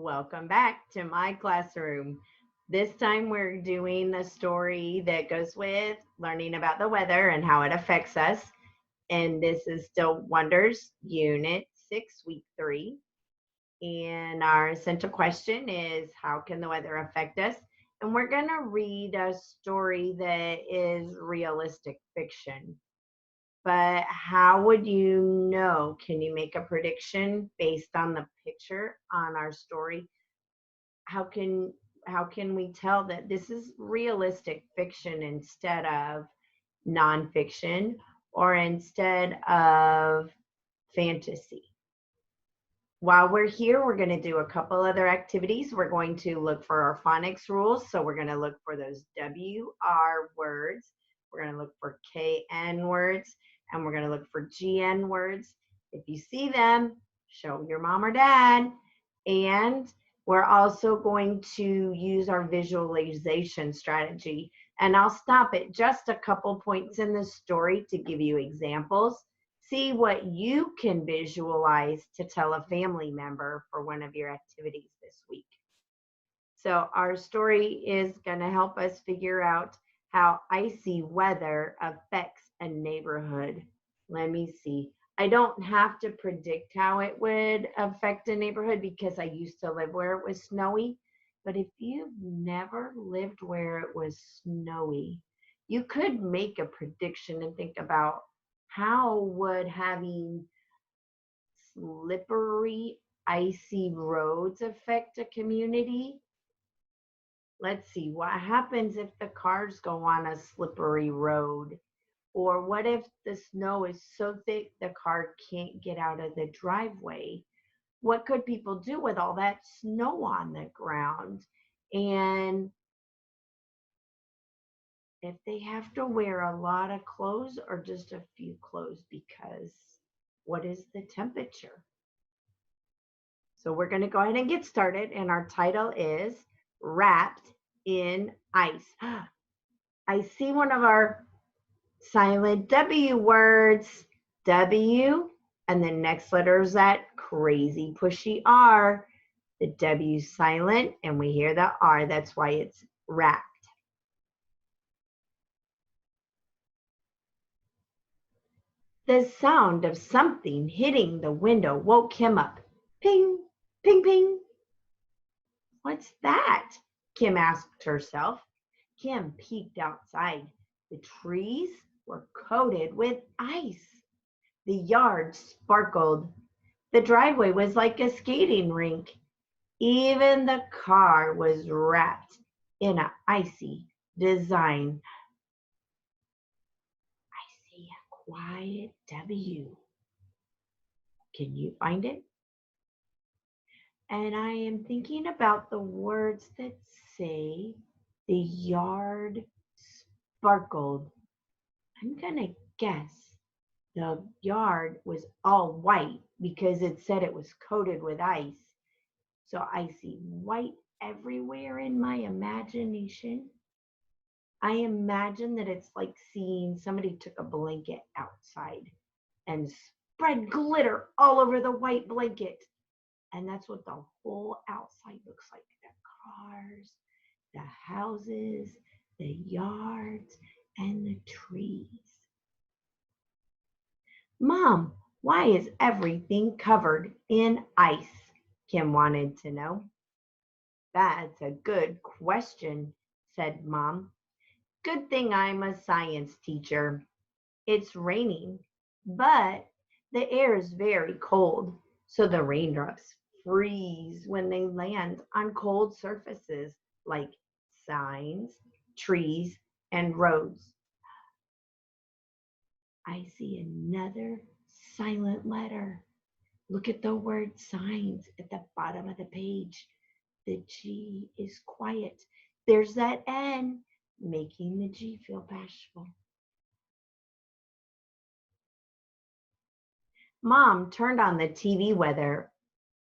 Welcome back to my classroom. This time we're doing the story that goes with learning about the weather and how it affects us. And this is still Wonders Unit 6, Week 3. And our essential question is, how can the weather affect us? And we're going to read a story that is realistic fiction. But how would you know? Can you make a prediction based on the picture on our story? how can how can we tell that this is realistic fiction instead of nonfiction or instead of fantasy? While we're here, we're going to do a couple other activities. We're going to look for our phonics rules. So we're going to look for those WR words. We're going to look for KN words, and we're going to look for GN words. If you see them, show your mom or dad. And we're also going to use our visualization strategy. And I'll stop at just a couple points in the story to give you examples. See what you can visualize to tell a family member for one of your activities this week. So our story is going to help us figure out how icy weather affects a neighborhood. Let me see. I don't have to predict how it would affect a neighborhood because I used to live where it was snowy. But if you've never lived where it was snowy, you could make a prediction and think about how would having slippery, icy roads affect a community? Let's see, what happens if the cars go on a slippery road? Or what if the snow is so thick the car can't get out of the driveway? What could people do with all that snow on the ground? And if they have to wear a lot of clothes or just a few clothes, because what is the temperature? So we're going to go ahead and get started, and our title is Wrapped in Ice. I see one of our silent W words, W, and the next letter is that crazy pushy R. The W silent, and we hear the R. That's why it's wrapped. The sound of something hitting the window woke him up. Ping, ping, ping. What's that? Kim asked herself. Kim peeked outside. The trees were coated with ice. The yard sparkled. The driveway was like a skating rink. Even the car was wrapped in an icy design. I see a quiet W. Can you find it? And I am thinking about the words that say the yard sparkled. I'm going to guess the yard was all white because it said it was coated with ice. So I see white everywhere in my imagination. I imagine that it's like seeing somebody took a blanket outside and spread glitter all over the white blanket. And that's what the whole outside looks like. The cars, the houses, the yards, and the trees. Mom, why is everything covered in ice? Kim wanted to know. That's a good question, said Mom. Good thing I'm a science teacher. It's raining, but the air is very cold, so the raindrops freeze when they land on cold surfaces like signs, trees, and roads. I see another silent letter. Look at the word signs at the bottom of the page. The G is quiet. There's that N, making the G feel bashful. Mom turned on the TV weather.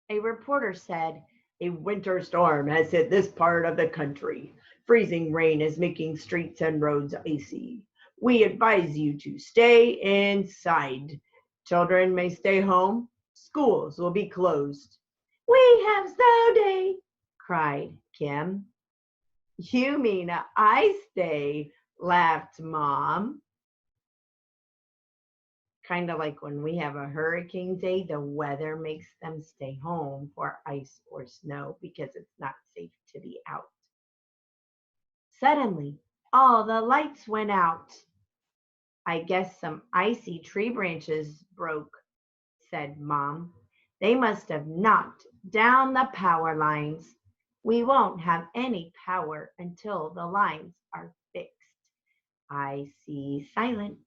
A reporter said, "A winter storm has hit this part of the country. Freezing rain is making streets and roads icy. We advise you to stay inside. Children may stay home. Schools will be closed." We have snow day, cried Kim. You mean ice day, laughed Mom. Kind of like when we have a hurricane day, the weather makes them stay home for ice or snow because it's not safe to be out. Suddenly, all the lights went out. I guess some icy tree branches broke, said Mom. They must have knocked down the power lines. We won't have any power until the lines are fixed. I see silent.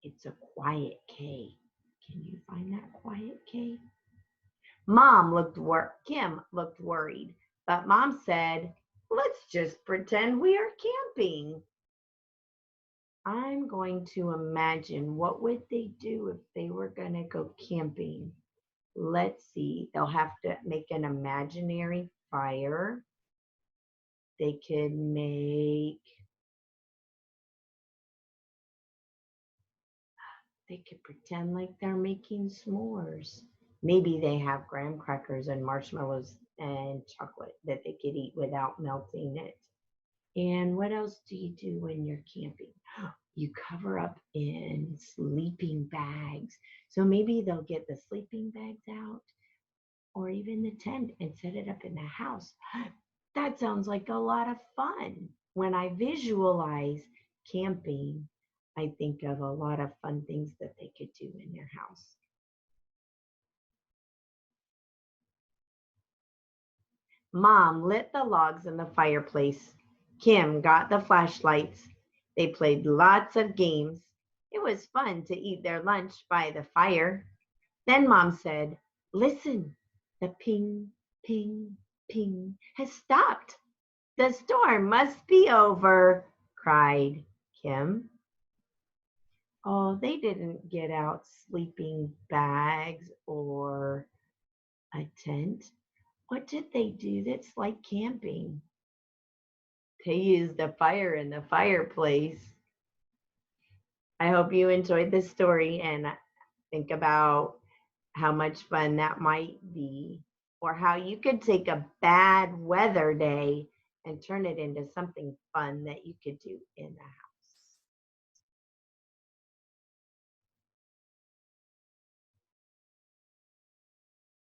It's a quiet K. Can you find that quiet K? Kim looked worried, but Mom said, let's just pretend we are camping. I'm going to imagine what would they do if they were going to go camping. Let's see. They'll have to make an imaginary fire. They could pretend like they're making s'mores. Maybe they have graham crackers and marshmallows and chocolate that they could eat without melting it. And what else do you do when you're camping? You cover up in sleeping bags. So maybe they'll get the sleeping bags out or even the tent and set it up in the house. That sounds like a lot of fun. When I visualize camping, I think of a lot of fun things that they could do in their house. Mom lit the logs in the fireplace. Kim got the flashlights. They played lots of games. It was fun to eat their lunch by the fire. Then Mom said, listen, the ping, ping, ping has stopped. The storm must be over, cried Kim. Oh, they didn't get out sleeping bags or a tent. What did they do that's like camping? They used a fire in the fireplace. I hope you enjoyed this story and think about how much fun that might be, or how you could take a bad weather day and turn it into something fun that you could do in the house.